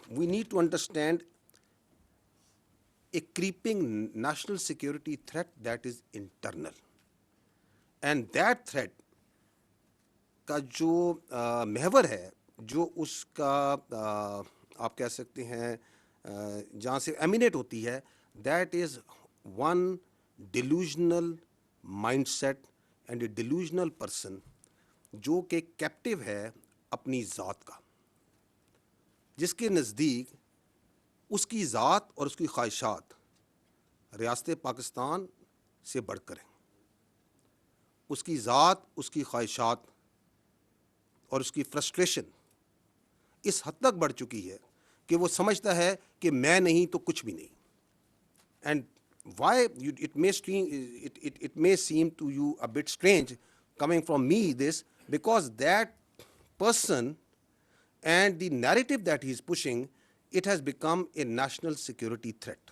we need to understand a creeping national security threat that is internal. And that threat کا جو محور ہے, جو اس کا آپ کہہ سکتے ہیں جہاں سے ایمینیٹ ہوتی ہے, that is one delusional mind set and a delusional person جو کہ کیپٹیو ہے اپنی ذات کا, جس کے نزدیک اس کی ذات اور اس کی خواہشات ریاست پاکستان سے بڑھ کر ہیں. اس کی ذات, اس کی خواہشات اور اس کی فرسٹریشن اس حد تک بڑھ چکی ہے کہ وہ سمجھتا ہے کہ میں نہیں تو کچھ بھی نہیں. And why it may seem to you a bit strange coming from me this, because that person and the narrative that he is pushing, it has become a national security threat.